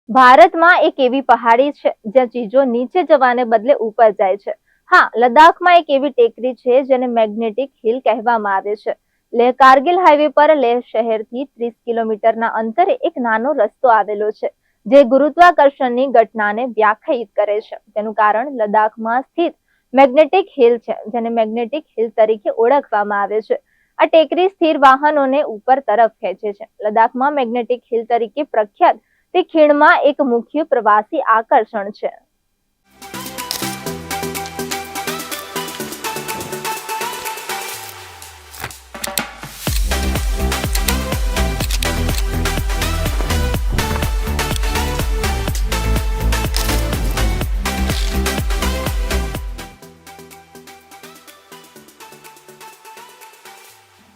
ભારતમાં એક એવી પહાડી છે જ્યાં ચીજો નીચે જવાને બદલે ઉપર જાય છે. હા, લદ્દાખમાં એક એવી ટેકરી છે જેને મેગ્નેટિક હિલ કહેવામાં આવે છે. લેહ કારગિલ હાઈવે પર લેહ શહેરથી 30 કિલોમીટરના અંતરે એક નાનો રસ્તો આવેલો છે જે ગુરુત્વાકર્ષણની ઘટનાને વ્યાખ્યાયિત કરે છે. તેનું કારણ લદ્દાખમાં સ્થિત મેગ્નેટિક હિલ છે, જેને મેગ્નેટિક હિલ તરીકે ઓળખવામાં આવે છે. આ ટેકરી સ્થિર વાહનોને ઉપર તરફ ખેંચે છે. લદ્દાખમાં મેગ્નેટિક હિલ તરીકે પ્રખ્યાત તે ખીણમાં એક મુખ્ય પ્રવાસી આકર્ષણ છે.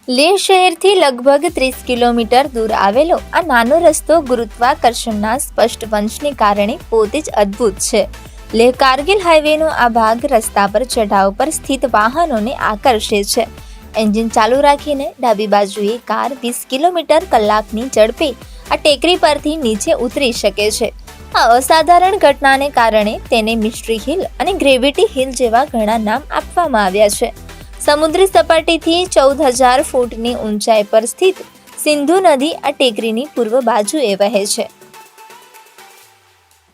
લેહ શહેરથી લગભગ 30 કિલોમીટર દૂર આવેલો આ નાનો રસ્તો ગુરુત્વાકર્ષણના સ્પષ્ટ વંશને કારણે પોતે જ અદ્ભુત છે. લેહ કારગિલ હાઈવેનો આ ભાગ રસ્તા પર ચઢાવ પર સ્થિત વાહનોને આકર્ષે છે. એન્જિન ચાલુ રાખીને ડાબી બાજુએ કાર 20 કિલોમીટર કલાકની ઝડપે આ ટેકરી પરથી નીચે ઉતરી શકે છે. આ અસાધારણ ઘટનાને કારણે તેને મિસ્ટ્રી હિલ અને ગ્રેવિટી હિલ જેવા ઘણા નામ આપવામાં આવ્યા છે. સમુદ્રી સપાટીથી 14,000 ફૂટની ઊંચાઈ પર સ્થિત સિંધુ નદી આ ટેકરીની પૂર્વ બાજુએ વહે છે.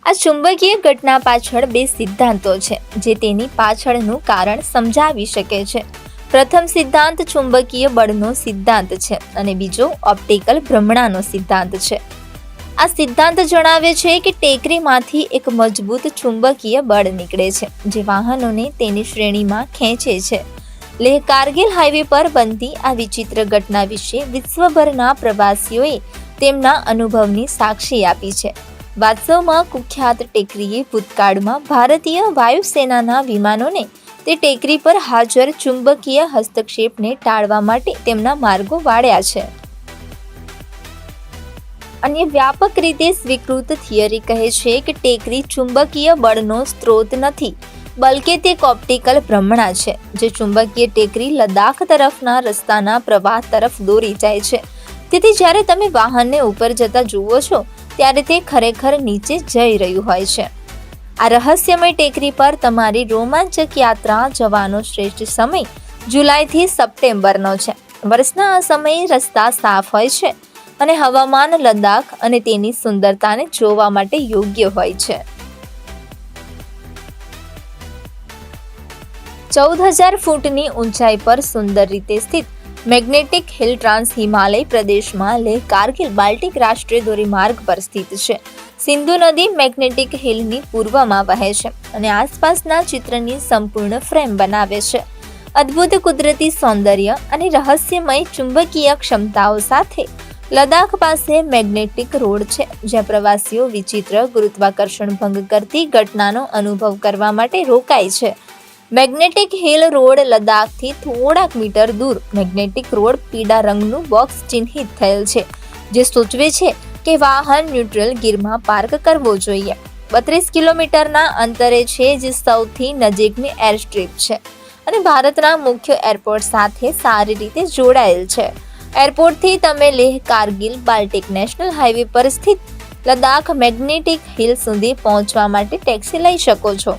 આ ચુંબકીય ઘટના પાછળ બે સિદ્ધાંતો છે જે તેની પાછળનું કારણ સમજાવી શકે છે. પ્રથમ સિદ્ધાંત ચુંબકીય બળનો સિદ્ધાંત છે અને બીજો ઓપ્ટિકલ ભ્રમણાનો સિદ્ધાંત છે. આ સિદ્ધાંત જણાવે છે કે ટેકરીમાંથી એક મજબૂત ચુંબકીય બળ નીકળે છે જે વાહનોને તેની શ્રેણીમાં ખેંચે છે. લેહ કારગિલ હાઈવે પર બનતી આ વિચિત્ર ઘટના વિશે વિશ્વભરના પ્રવાસીઓએ તેમના અનુભવની સાક્ષી આપી છે. વાસ્તવમાં કુખ્યાત ટેકરીએ ભૂતકાળમાં ભારતીય વાયુસેનાના વિમાનોને તે ટેકરી પર હાજર ચુંબકીય હસ્તક્ષેપને ટાળવા માટે તેમના માર્ગો વાળ્યા છે. અન્ય વ્યાપક રીતે સ્વીકૃત થિયરી કહે છે કે ટેકરી ચુંબકીય બળનો સ્ત્રોત નથી, બલકે તે ઓપ્ટિકલ ભ્રમણા છે જે ચુંબકીય ટેકરી લદ્દાખ તરફના રસ્તાના પ્રવાહ તરફ દોરી જાય છે. તેથી જ્યારે તમે વાહનને ઉપર જતા જુઓ છો ત્યારે તે ખરેખર નીચે જઈ રહ્યું હોય છે. આ રહસ્યમય ટેકરી પર તમારી રોમાંચક યાત્રા જવાનો શ્રેષ્ઠ સમય જુલાઈથી સપ્ટેમ્બરનો છે. વર્ષના આ સમયે રસ્તા સાફ હોય છે અને હવામાન લદ્દાખ અને તેની સુંદરતાને જોવા માટે યોગ્ય હોય છે. 14,000 ફૂટની ઊંચાઈ પર સુંદર રીતે સ્થિત મેગ્નેટિક હિલ ટ્રાન્સ હિમાલય પ્રદેશમાં લેહ કારગિલ બાલ્ટિક રાષ્ટ્રીય ધોરીમાર્ગ પર સ્થિત છે. સિંધુ નદી મેગ્નેટિક હિલની પૂર્વમાં વહે છે અને આસપાસના ચિત્રની સંપૂર્ણ ફ્રેમ બનાવે છે. અદ્ભુત કુદરતી સૌંદર્ય અને રહસ્યમય ચુંબકીય ક્ષમતાઓ સાથે લદ્દાખ પાસે મેગ્નેટિક રોડ છે જ્યાં પ્રવાસીઓ વિચિત્ર ગુરુત્વાકર્ષણ ભંગ કરતી ઘટનાનો અનુભવ કરવા માટે રોકાય છે. મેગ્નેટિક હિલ રોડ લદ્દાખથી થોડાક મીટર દૂર મેગ્નેટિક રોડ પીળા રંગનું બોક્સ ચિહ્નિત થયેલ છે જે સૂચવે છે કે વાહન ન્યુટ્રલ ગિયરમાં પાર્ક કરવો જોઈએ. 32 કિલોમીટરના અંતરે છે જે સૌથી નજીકની એરસ્ટ્રીપ છે અને ભારતના મુખ્ય એરપોર્ટ સાથે સારી રીતે જોડાયેલ છે. એરપોર્ટથી તમે Leh Kargil Baltic national highway પર સ્થિત લદ્દાખ મેગ્નેટિક હિલ સુધી પહોંચવા માટે ટેક્સી લઈ શકો છો.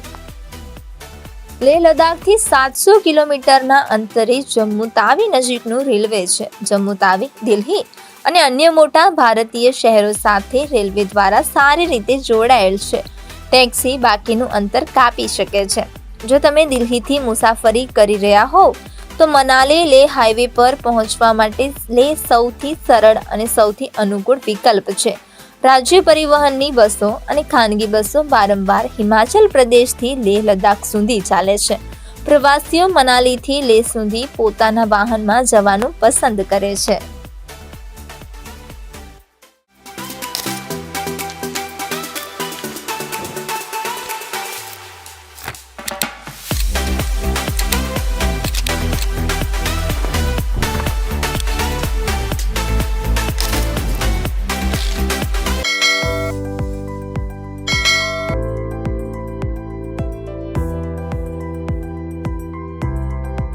લેહ લદ્દાખથી 700 કિલોમીટરના અંતરે જમ્મુ તાવી નજીકનું રેલવે છે. જમ્મુ તાવી, દિલ્હી અને અન્ય મોટા ભારતીય શહેરો સાથે રેલવે દ્વારા સારી રીતે જોડાયેલ છે. ટેક્સી બાકીનું અંતર કાપી શકે છે. જો તમે દિલ્હીથી મુસાફરી કરી રહ્યા હોવ તો મનાલી લેહ હાઈવે પર પહોંચવા માટે લેહ સૌથી સરળ અને સૌથી અનુકૂળ વિકલ્પ છે. રાજ્ય પરિવહનની બસો અને ખાનગી બસો વારંવાર હિમાચલ પ્રદેશથી લેહ લદ્દાખ સુધી ચાલે છે. પ્રવાસીઓ મનાલીથી લેહ સુધી પોતાના વાહનમાં જવાનું પસંદ કરે છે.